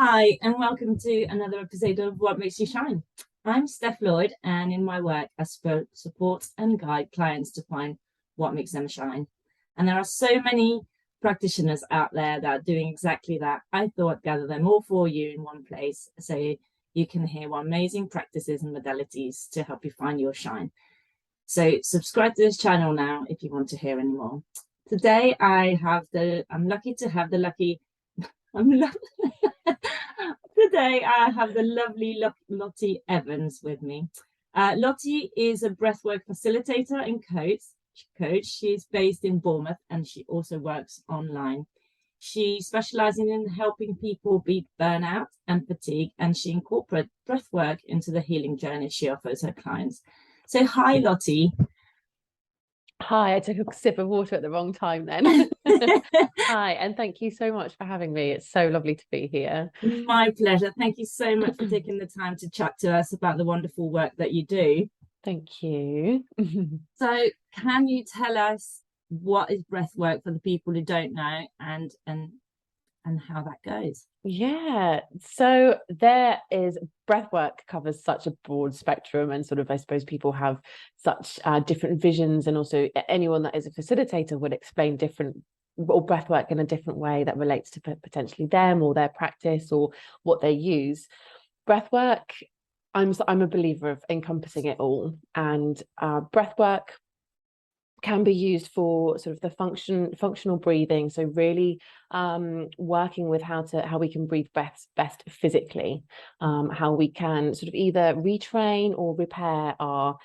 Hi, and welcome to another episode of What Makes You Shine. I'm Steph Lloyd, and in my work, I support and guide clients to find what makes them shine. And there are so many practitioners out there that are doing exactly that. I thought I'd gather them all for you in one place so you can hear what amazing practices and modalities to help you find your shine. So subscribe to this channel now if you want to hear any more. Today, I'm lucky to have the lucky I'm lo- Today I have the lovely Lottie Evans with me. Lottie is a breathwork facilitator and coach. She's based in Bournemouth and she also works online. She specialises in helping people beat burnout and fatigue, and she incorporates breathwork into the healing journey she offers her clients. So, hi, Lottie. Hi, I took a sip of water at the wrong time then. Hi, and thank you so much for having me. It's so lovely to be here. My pleasure. Thank you so much for taking the time to chat to us about the wonderful work that you do. Thank you. So, can you tell us what is breath work for the people who don't know, and how that goes? Yeah, so breathwork covers such a broad spectrum, and sort of, I suppose, people have such different visions, and also anyone that is a facilitator would explain different or breathwork in a different way that relates to potentially them or their practice or what they use. Breathwork, I'm a believer of encompassing it all, and breathwork can be used for sort of the functional breathing, so really working with how we can breathe best physically, how we can sort of either retrain or repair our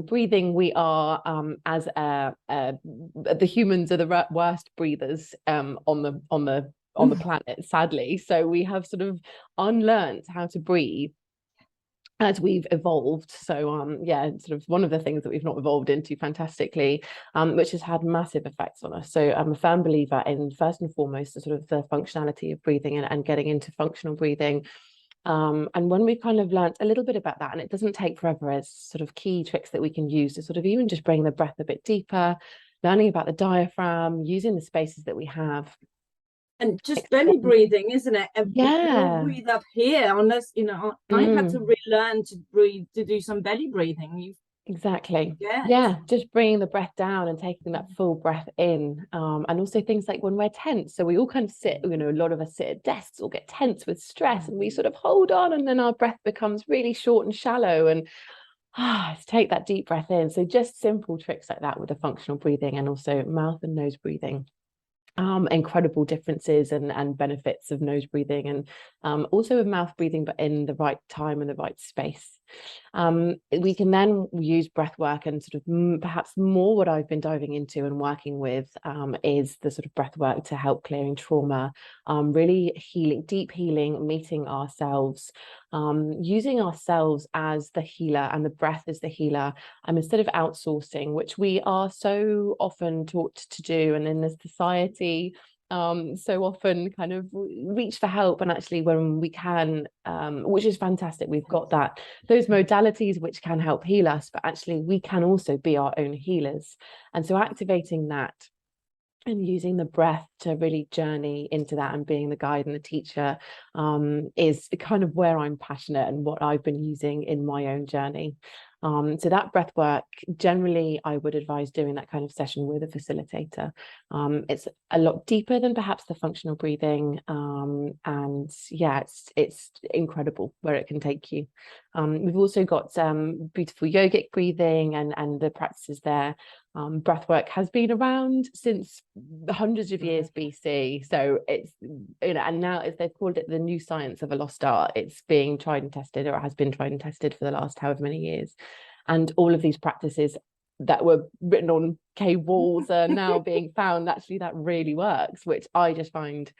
breathing. We are as the humans are the worst breathers on the planet, sadly, so we have sort of unlearned how to breathe as we've evolved. So yeah, sort of one of the things that we've not evolved into fantastically, which has had massive effects on us. So I'm a firm believer in, first and foremost, the sort of the functionality of breathing and getting into functional breathing. And when we've kind of learnt a little bit about that, and it doesn't take forever, as sort of key tricks that we can use to sort of even just bring the breath a bit deeper, learning about the diaphragm, using the spaces that we have. And just belly breathing, isn't it? Yeah. Breathe up here, unless I had to relearn to breathe, to do some belly breathing. Exactly. Yeah, just bringing the breath down and taking that full breath in. And also things like when we're tense. So we all kind of sit, a lot of us sit at desks or get tense with stress, and we sort of hold on, and then our breath becomes really short and shallow. And take that deep breath in. So just simple tricks like that with the functional breathing, and also mouth and nose breathing. Incredible differences and benefits of nose breathing, and also with mouth breathing, but in the right time and the right space. We can then use breath work, and sort of perhaps more what I've been diving into and working with is the sort of breath work to help clearing trauma, really healing, deep healing, meeting ourselves, using ourselves as the healer and the breath as the healer, instead of outsourcing, which we are so often taught to do, and in this society so often kind of reach for help. And actually when we can, which is fantastic, we've got those modalities which can help heal us, but actually we can also be our own healers. And so activating that and using the breath to really journey into that, and being the guide and the teacher, is kind of where I'm passionate and what I've been using in my own journey. So that breath work, generally I would advise doing that kind of session with a facilitator. It's a lot deeper than perhaps the functional breathing, and yeah, it's incredible where it can take you. We've also got beautiful yogic breathing and the practices there. Breathwork has been around since hundreds of years BC, so it's and now they've called it the new science of a lost art. It's being tried and tested, or it has been tried and tested for the last however many years, and all of these practices that were written on cave walls are now being found actually that really works, which I just find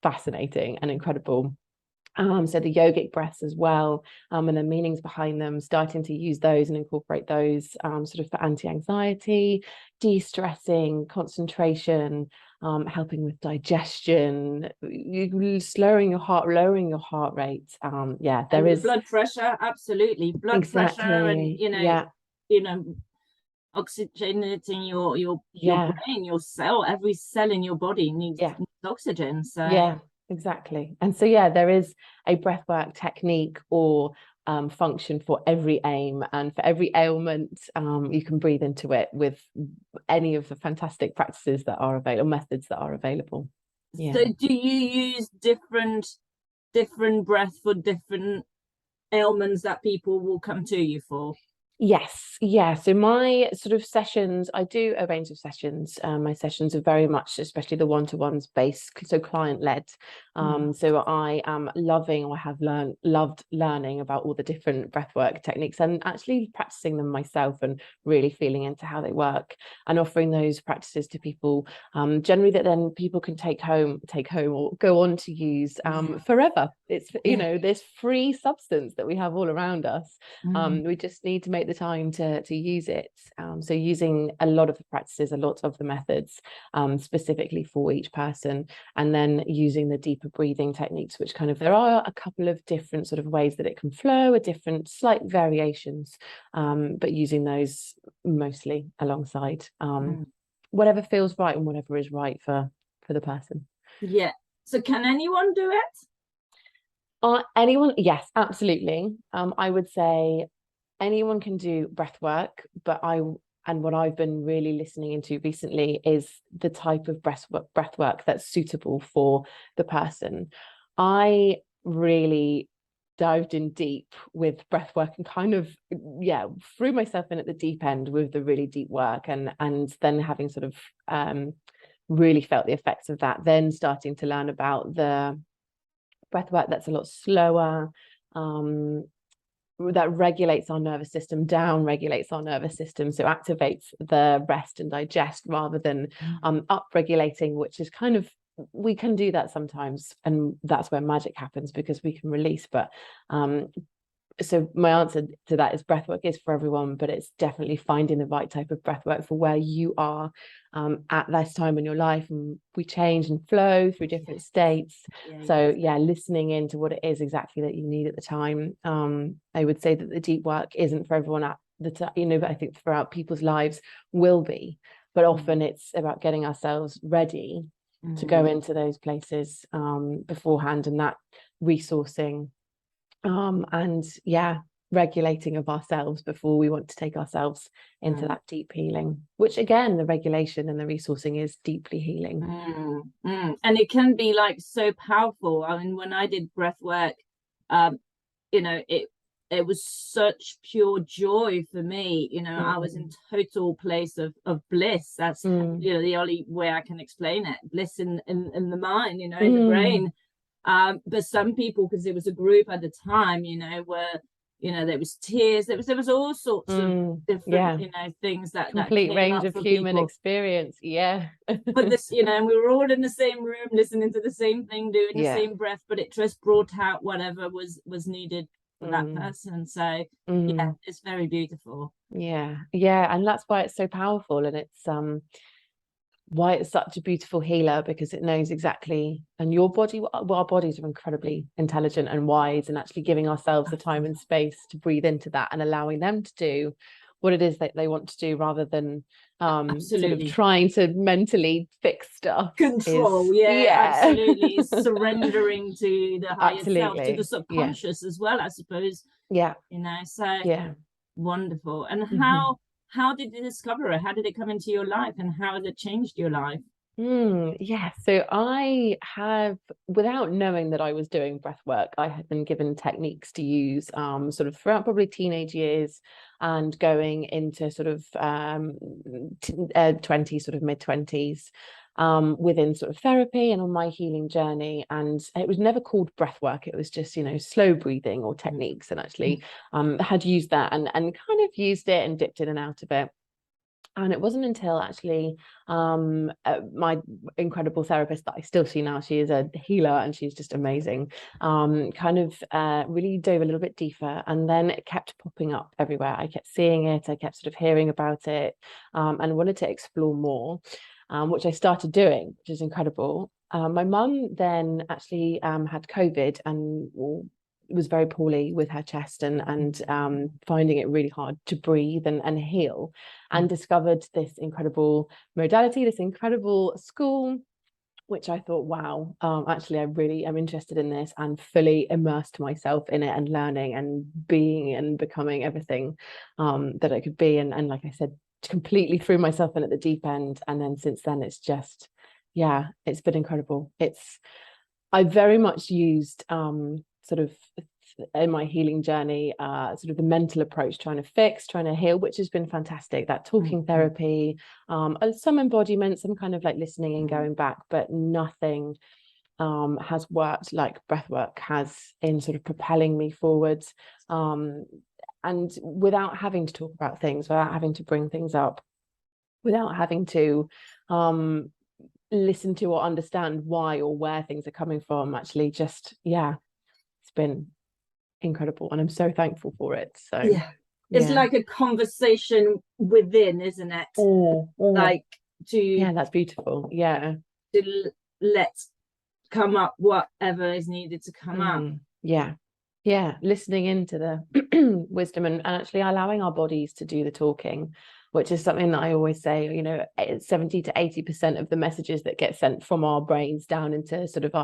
fascinating and incredible. So the yogic breaths as well, and the meanings behind them, starting to use those and incorporate those sort of for anti-anxiety, de-stressing, concentration, helping with digestion, slowing your heart, lowering your heart rate. Yeah, there is blood pressure, absolutely, blood pressure, and oxygenating your brain, your cell, every cell in your body needs oxygen. So yeah, Exactly. And so, yeah, there is a breathwork technique or function for every aim, and for every ailment. You can breathe into it with any of the fantastic practices that are available, methods that are available. Yeah. So do you use different breath for different ailments that people will come to you for? Yes, yeah. So my sort of sessions, I do a range of sessions. My sessions are very much, especially the one-to-ones based, so client-led. So I am loving, or have loved learning about all the different breathwork techniques and actually practicing them myself and really feeling into how they work and offering those practices to people, generally that then people can take home or go on to use forever. It's, you know, this free substance that we have all around us. We just need to make the time to use it. So using a lot of the practices, a lot of the methods specifically for each person, and then using the deeper breathing techniques, which kind of, there are a couple of different sort of ways that it can flow, a different slight variations, but using those mostly alongside whatever feels right and whatever is right for the person. Yeah. So can anyone do it? Anyone? Yes, absolutely. I would say anyone can do breath work, but what I've been really listening into recently is the type of breath work that's suitable for the person. I really dived in deep with breath work and kind of threw myself in at the deep end with the really deep work, and then having sort of really felt the effects of that, then starting to learn about the breath work that's a lot slower, that regulates our nervous system, down regulates our nervous system, so activates the rest and digest rather than up regulating, which is kind of, we can do that sometimes, and that's where magic happens because we can release. But so my answer to that is breathwork is for everyone, but it's definitely finding the right type of breathwork for where you are at this time in your life. And we change and flow through different states. Listening into what it is exactly that you need at the time. I would say that the deep work isn't for everyone at the time, but I think throughout people's lives will be, but often it's about getting ourselves ready to go into those places beforehand, and that resourcing and regulating of ourselves before we want to take ourselves into that deep healing, which again, the regulation and the resourcing is deeply healing. And it can be like so powerful. I mean, when I did breath work, it was such pure joy for me. I was in total place of bliss. That's the only way I can explain it. Bliss in the mind, in the brain. But some people, because it was a group at the time, there was tears, there was all sorts of different things that complete that range of human people. experience. But this, and we were all in the same room listening to the same thing, doing the same breath, but it just brought out whatever was needed for that person. So it's very beautiful. And that's why it's so powerful, and it's why it's such a beautiful healer, because it knows exactly, and your body, our bodies are incredibly intelligent and wise, and actually giving ourselves the time and space to breathe into that and allowing them to do what it is that they want to do, rather than sort of trying to mentally fix stuff. Control, absolutely. Surrendering to the higher self, to the subconscious as well, I suppose. Wonderful. And how did you discover it? How did it come into your life, and how has it changed your life? So I have, without knowing that I was doing breath work, I had been given techniques to use sort of throughout probably teenage years and going into sort of 20s, sort of mid-20s, within sort of therapy and on my healing journey. And it was never called breath work, it was just, slow breathing or techniques, and actually had used that and kind of used it and dipped in and out of it. And it wasn't until actually my incredible therapist that I still see now, she is a healer and she's just amazing, kind of really dove a little bit deeper, and then it kept popping up everywhere. I kept seeing it, I kept sort of hearing about it, and wanted to explore more, which I started doing, which is incredible. My mum then actually had COVID and was very poorly with her chest and finding it really hard to breathe and heal, and discovered this incredible modality, this incredible school which I thought, wow, actually, I really am interested in this, and fully immersed myself in it and learning and being and becoming everything that I could be. And like I said, completely threw myself in at the deep end. And then since then, it's just, yeah, it's been incredible. I very much used sort of in my healing journey, sort of the mental approach, trying to heal, which has been fantastic. That talking therapy, some embodiment, some kind of like listening and going back, but nothing has worked like breathwork has in sort of propelling me forwards, and without having to talk about things, without having to bring things up, without having to listen to or understand why or where things are coming from. Actually, just, yeah, it's been incredible, and I'm so thankful for it. So it's like a conversation within, isn't it? Like that's beautiful. To let come up whatever is needed to come up. Listening into the wisdom, and actually allowing our bodies to do the talking, which is something that I always say, 70 to 80% of the messages that get sent from our brains down into sort of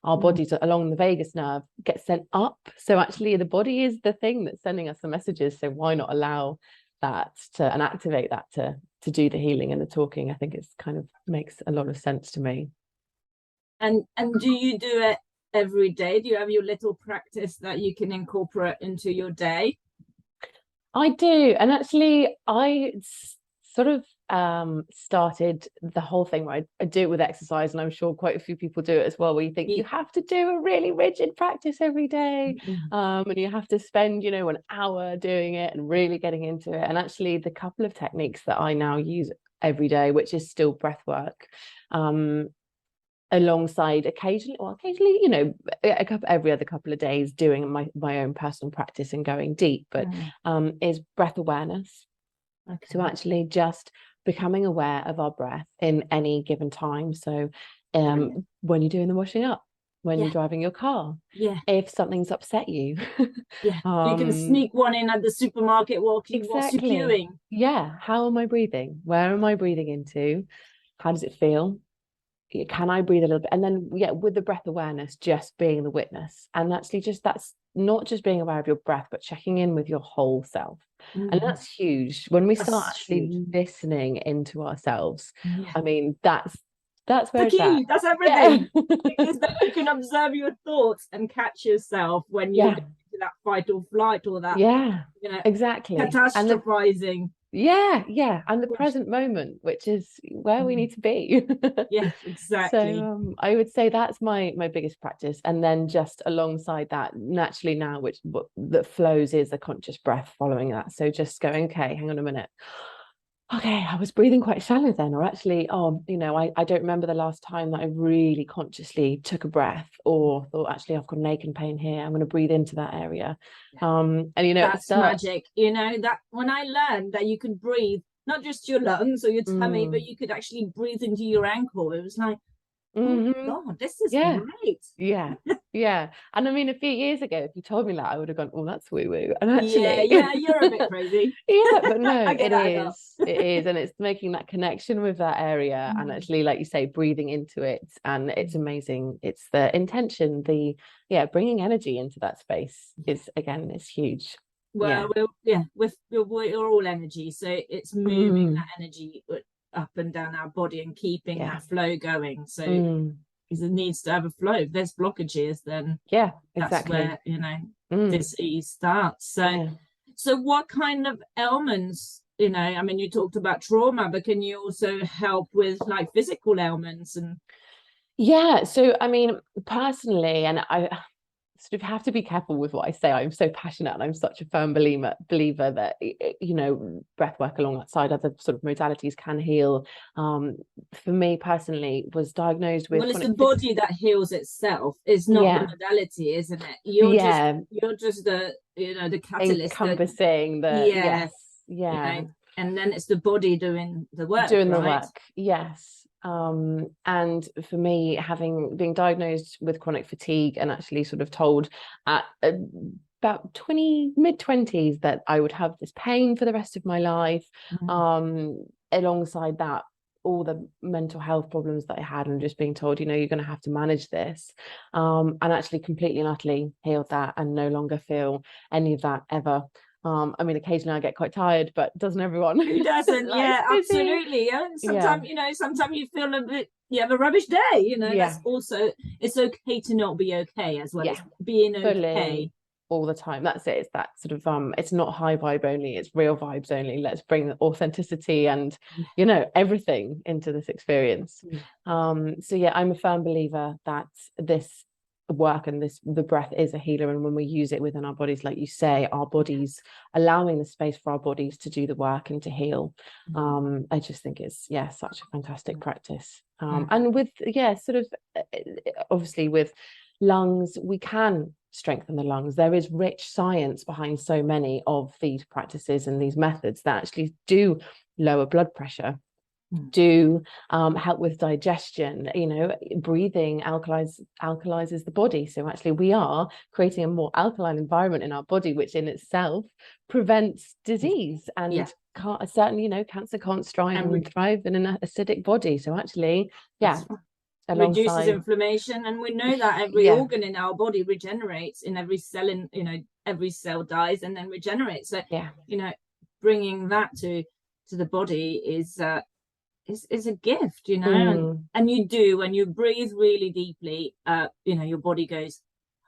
our bodies along the vagus nerve get sent up. So actually the body is the thing that's sending us the messages. So why not allow that and activate that to do the healing and the talking? I think it's kind of makes a lot of sense to me. And do you do it every day? Do you have your little practice that you can incorporate into your day? I do. And actually, I sort of started the whole thing where I do it with exercise, and I'm sure quite a few people do it as well, where you think you have to do a really rigid practice every day, and you have to spend, an hour doing it and really getting into it. And actually, the couple of techniques that I now use every day, which is still breath work, alongside occasionally, every other couple of days doing my own personal practice and going deep, but is breath awareness. So actually just becoming aware of our breath in any given time. So when you're doing the washing up, when you're driving your car, if something's upset you, you can sneak one in at the supermarket walking whilst you're queuing. How am I breathing? Where am I breathing into? How does it feel? Can I breathe a little bit? And then with the breath awareness, just being the witness, and actually that's not just being aware of your breath, but checking in with your whole self. And that's huge when we start actually listening into ourselves. I mean, that's where the key. That's everything. Because then you can observe your thoughts and catch yourself when you get into that fight or flight, or that exactly catastrophizing. And the present moment, which is where we need to be. Exactly. So I would say that's my biggest practice. And then just alongside that, naturally now, that flows, is a conscious breath following that. So just going, okay, hang on a minute, okay, I was breathing quite shallow then, or actually, I don't remember the last time that I really consciously took a breath or thought, actually, I've got an ache and pain here, I'm going to breathe into that area. And that's magic. That when I learned that you could breathe not just your lungs or your tummy, but you could actually breathe into your ankle, it was like, oh God, this is great. And I mean, a few years ago, if you told me that, I would have gone, oh, that's woo woo. And actually, you're a bit crazy. But no, it is, and it's making that connection with that area, and actually, like you say, breathing into it, and it's amazing. It's the intention, bringing energy into that space is huge. Well, we're all energy, so it's moving that energy up and down our body and keeping that flow going. So because it needs to have a flow. If there's blockages, then that's where disease starts. So what kind of ailments, I mean, you talked about trauma, but can you also help with like physical ailments? And so I mean, personally, and I sort of have to be careful with what I say. I'm so passionate, and I'm such a firm believer that breath work alongside other sort of modalities can heal. For me personally, was diagnosed with it's the body that heals itself. It's not the modality, isn't it? You're just the the catalyst, encompassing and then it's the body doing the work. And for me, being diagnosed with chronic fatigue, and actually sort of told at about mid-20s that I would have this pain for the rest of my life, alongside that, all the mental health problems that I had, and just being told, you know, you're going to have to manage this, and actually completely and utterly healed that, and no longer feel any of that ever. I mean, occasionally I get quite tired, but doesn't everyone? Who doesn't? Yeah, absolutely. Yeah. Sometimes, you know, sometimes you feel a bit, you have a rubbish day, you know, that's also, it's okay to not be okay as well. It's being okay. All the time. That's it. It's that sort of it's not high vibe only, it's real vibes only. Let's bring the authenticity and, you know, everything into this experience. So yeah, I'm a firm believer that this work and the breath is a healer, and when we use it within our bodies, like you say, our bodies, allowing the space for our bodies to do the work and to heal, I just think it's such a fantastic practice. And with sort of obviously with lungs, we can strengthen the lungs. There is rich science behind so many of these practices and these methods that actually do lower blood pressure, do help with digestion. You know, breathing alkalizes the body, so actually we are creating a more alkaline environment in our body, which in itself prevents disease. And certainly, you know, cancer can't thrive in an acidic body. So actually, reduces inflammation, and we know that every organ in our body regenerates, in every cell, in, you know, every cell dies and then regenerates. So you know, bringing that to the body is a gift, you know. And you do, when you breathe really deeply, you know, your body goes,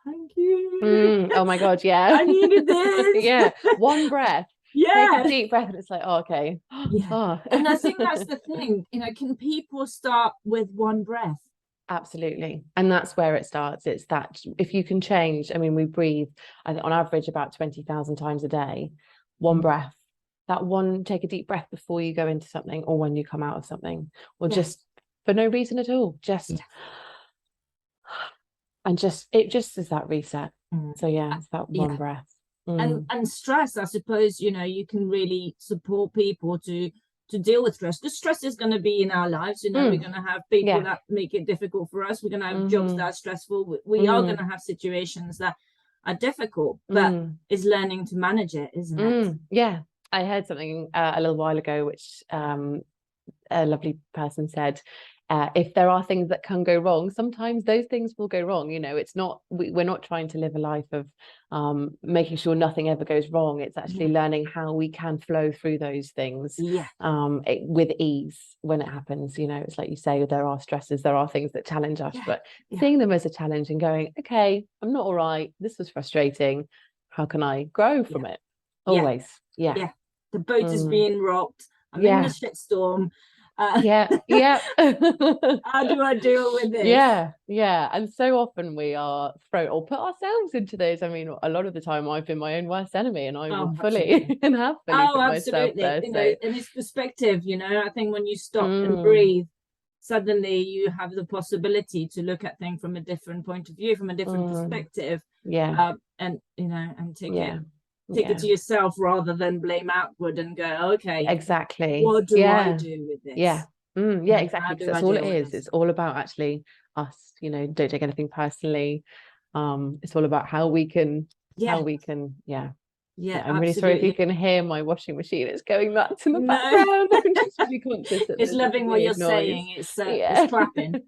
thank you. Oh my god, I needed this. One breath. Take a deep breath and it's like, oh, okay. And I think that's the thing, you know, can people start with one breath? Absolutely. And that's where it starts. It's that if you can change, I mean, we breathe on average about 20,000 times a day. One breath, that one, take a deep breath before you go into something, or when you come out of something, or just for no reason at all, just and it just is that reset. So it's that one breath. And stress, I suppose, you know, you can really support people to deal with stress, because stress is going to be in our lives, you know. We're going to have people that make it difficult for us, we're going to have jobs that are stressful, we are going to have situations that are difficult, but it's learning to manage it, isn't it? I heard something a little while ago, which a lovely person said, if there are things that can go wrong, sometimes those things will go wrong. You know, it's not, we're not trying to live a life of making sure nothing ever goes wrong. It's actually learning how we can flow through those things with ease when it happens. You know, it's like you say, there are stresses, there are things that challenge us, but seeing them as a challenge and going, okay, I'm not all right, this was frustrating, how can I grow from it? Always. The boat is being rocked, I'm in a shitstorm. How do I deal with this? And so often we are thrown or put ourselves into those. I mean, a lot of the time I've been my own worst enemy, and I will fully and have fully put myself there. You know, and it's perspective, you know. I think when you stop and breathe, suddenly you have the possibility to look at things from a different point of view, from a different perspective, and you know, and take it to yourself rather than blame outward and go, okay, exactly, what do I do with this? Exactly. That's all it is. It's all about actually us, you know. Don't take anything personally. It's all about how we can I'm really sorry if you can hear my washing machine. It's going nuts in the background. I'm just really conscious that it's loving what you're saying. It's clapping.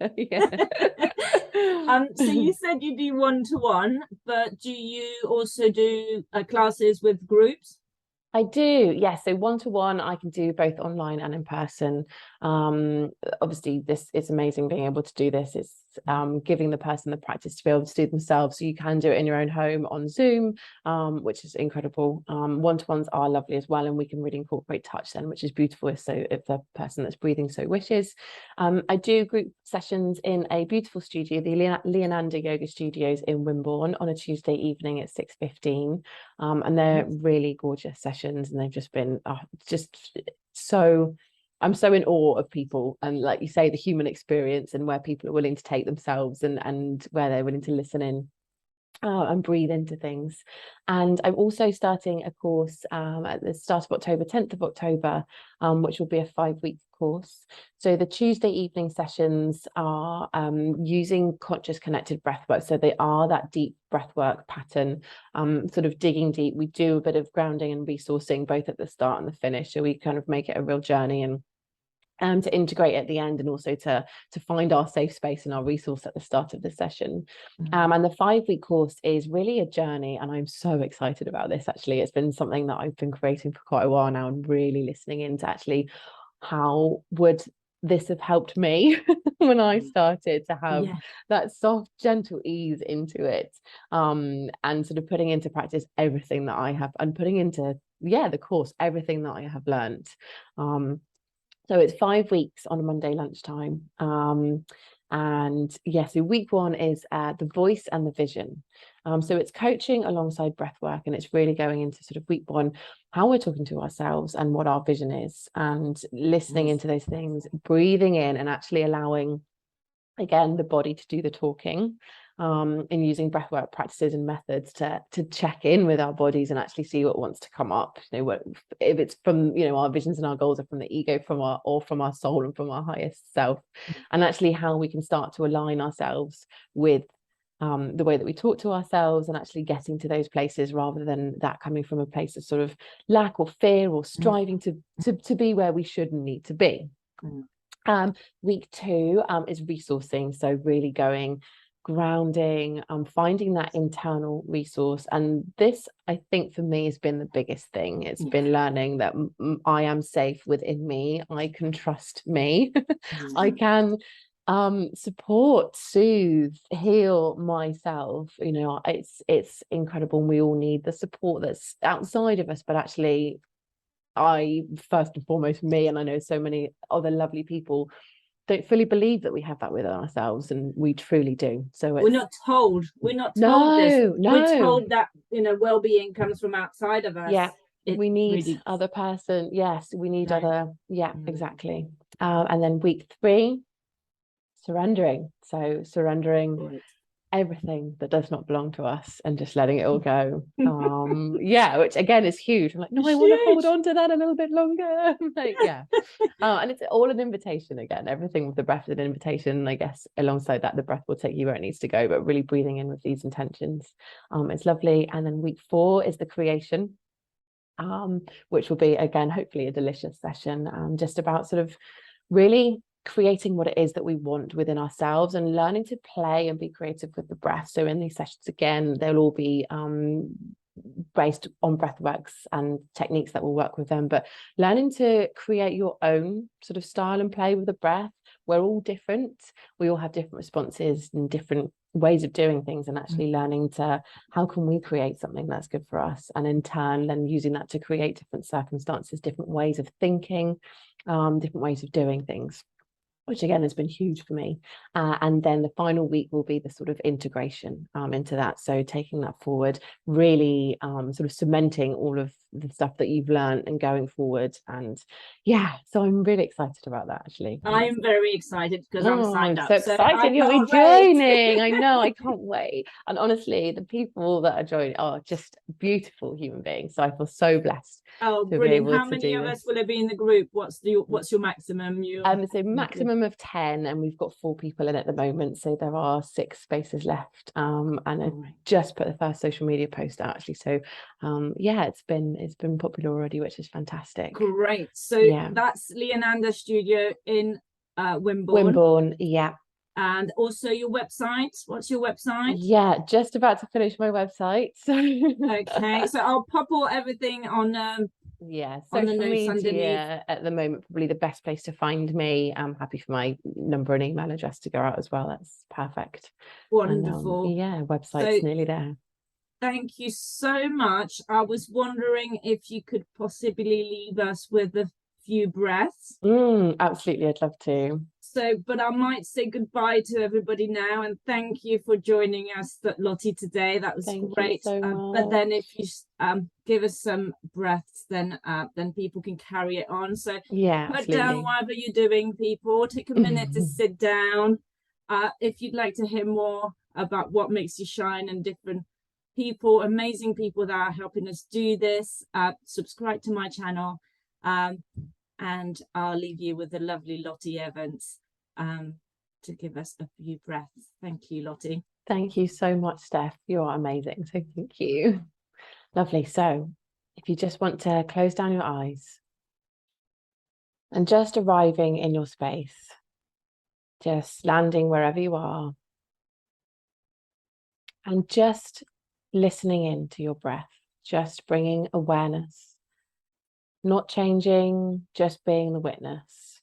So you said you do one-to-one, but do you also do classes with groups? I do, yes. So one-to-one, I can do both online and in person. Obviously, this is amazing being able to do this. It's giving the person the practice to be able to do themselves. So you can do it in your own home on Zoom, which is incredible. One-to-ones are lovely as well, and we can really incorporate touch then, which is beautiful. So if the person that's breathing so wishes. I do group sessions in a beautiful studio, the Leonanda Yoga Studios in Wimborne, on a Tuesday evening at 6:15. And they're really gorgeous sessions, and they've just been I'm so in awe of people, and like you say, the human experience, and where people are willing to take themselves, and where they're willing to listen in and breathe into things. And I'm also starting a course at the start of October, 10th of October, which will be a 5-week course. So the Tuesday evening sessions are using conscious connected breathwork. So they are that deep breathwork pattern, sort of digging deep. We do a bit of grounding and resourcing both at the start and the finish. So we kind of make it a real journey, and to integrate at the end, and also to find our safe space and our resource at the start of the session. And the 5-week course is really a journey, and I'm so excited about this. Actually, it's been something that I've been creating for quite a while now, and really listening into actually how would this have helped me when I started to have that soft, gentle ease into it, and sort of putting into practice everything that I have, and putting into the course everything that I have learned. So it's 5 weeks on a Monday lunchtime. So week 1 is the voice and the vision. So it's coaching alongside breathwork, and it's really going into sort of week 1, how we're talking to ourselves and what our vision is, and listening into those things, breathing in, and actually allowing, again, the body to do the talking, and using breathwork practices and methods to check in with our bodies and actually see what wants to come up. What, if it's from our visions and our goals are from the ego, from our soul, and from our highest self, and actually how we can start to align ourselves with the way that we talk to ourselves, and actually getting to those places rather than that coming from a place of sort of lack or fear or striving to be where we should and need to be. Week 2 is resourcing, so really going grounding, finding that internal resource. And this, I think, for me has been the biggest thing. It's been learning that I am safe within me. I can trust me. I can support, soothe, heal myself. It's incredible, and we all need the support that's outside of us, but actually I, first and foremost, me, and I know so many other lovely people don't fully believe that we have that within ourselves, and we truly do. So we're not told this. We're told that well-being comes from outside of us. We need other person. We need other. Exactly. And then week 3, surrendering. So surrendering everything that does not belong to us and just letting it all go. Which again is huge. I'm like, no, I want to hold on to that a little bit longer. And it's all an invitation. Again, everything with the breath is an invitation. I guess alongside that, the breath will take you where it needs to go, but really breathing in with these intentions. It's lovely. And then week 4 is the creation, which will be, again, hopefully a delicious session, just about sort of really creating what it is that we want within ourselves, and learning to play and be creative with the breath. So in these sessions, again, they'll all be based on breathworks and techniques that will work with them, but learning to create your own sort of style and play with the breath. We're all different. We all have different responses and different ways of doing things, and actually learning to, how can we create something that's good for us, and in turn then using that to create different circumstances, different ways of thinking, different ways of doing things, which again has been huge for me. And then the final week will be the sort of integration into that. So taking that forward, really sort of cementing all of the stuff that you've learned and going forward. And so I'm really excited about that, actually. I'm very excited because I'm signed up. So excited you'll be joining. I know, I can't wait. And honestly, the people that are joining are just beautiful human beings. So I feel so blessed. Oh, brilliant. How many of us will there be in the group? What's your maximum? So maximum of 10, and we've got 4 people in at the moment, so there are 6 spaces left. And I just put the first social media post out, actually. So it's been popular already, which is fantastic. Great. So that's Leonanda Studio in Wimborne. And also your website. What's your website? Just about to finish my website. Okay, so I'll pop everything on social media underneath. At the moment, probably the best place to find me. I'm happy for my number and email address to go out as well. That's perfect. Wonderful. And, website's nearly there. Thank you so much. I was wondering if you could possibly leave us with a few breaths. Absolutely, I'd love to. But I might say goodbye to everybody now, and thank you for joining us, Lottie, today. That was great. You so much. But then if you give us some breaths, then people can carry it on. So put down whatever you're doing, people. Take a minute to sit down. If you'd like to hear more about what makes you shine and different people, amazing people that are helping us do this, subscribe to my channel. And I'll leave you with the lovely Lottie Evans to give us a few breaths. Thank you, Lottie. Thank you so much, Steph. You are amazing. So thank you. Lovely. So if you just want to close down your eyes And just arriving in your space, just landing wherever you are, and just listening into your breath, just bringing awareness, not changing, just being the witness.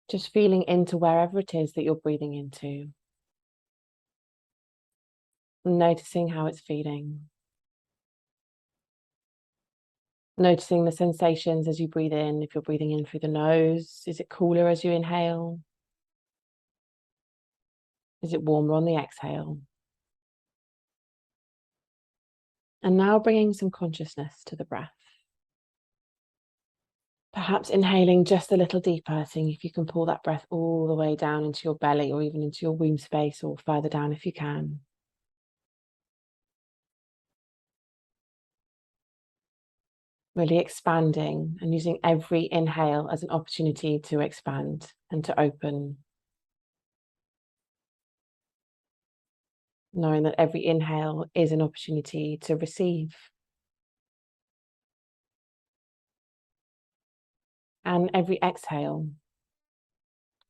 Just feeling into wherever it is that you're breathing into. Noticing how it's feeling. Noticing the sensations as you breathe in. If you're breathing in through the nose, is it cooler as you inhale? Is it warmer on the exhale? And now bringing some consciousness to the breath. Perhaps inhaling just a little deeper, seeing if you can pull that breath all the way down into your belly or even into your womb space or further down if you can. Really expanding and using every inhale as an opportunity to expand and to open. Knowing that every inhale is an opportunity to receive. And every exhale,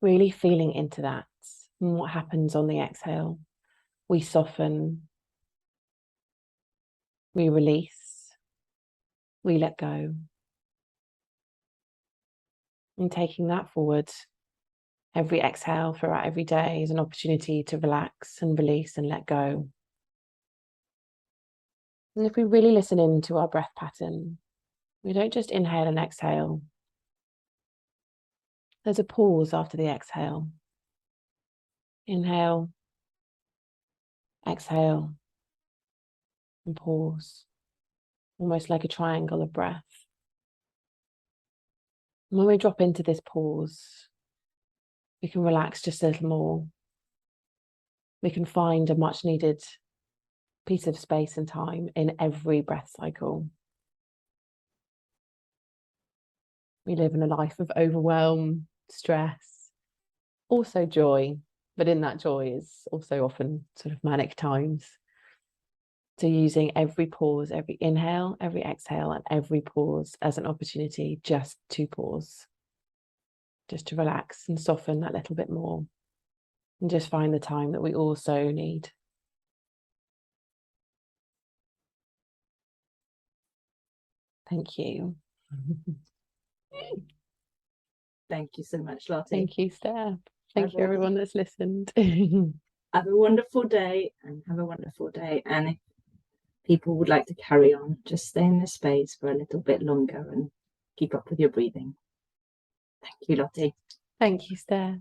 really feeling into that and what happens on the exhale. We soften, we release, we let go. And taking that forward, every exhale throughout every day is an opportunity to relax and release and let go. And if we really listen into our breath pattern, we don't just inhale and exhale. There's a pause after the exhale. Inhale, exhale, and pause. Almost like a triangle of breath. And when we drop into this pause, we can relax just a little more. We can find a much needed piece of space and time in every breath cycle. We live in a life of overwhelm, stress, also joy, but in that joy is also often sort of manic times. So using every pause, every inhale, every exhale, and every pause as an opportunity just to pause, just to relax and soften that little bit more, and just find the time that we also need. Thank you. Thank you so much, Lottie. Thank you, Steph. Thank you, everyone that's listened. Have a wonderful day and have a wonderful day. And if people would like to carry on, just stay in this space for a little bit longer and keep up with your breathing. Thank you, Lottie. Thank you, Steph.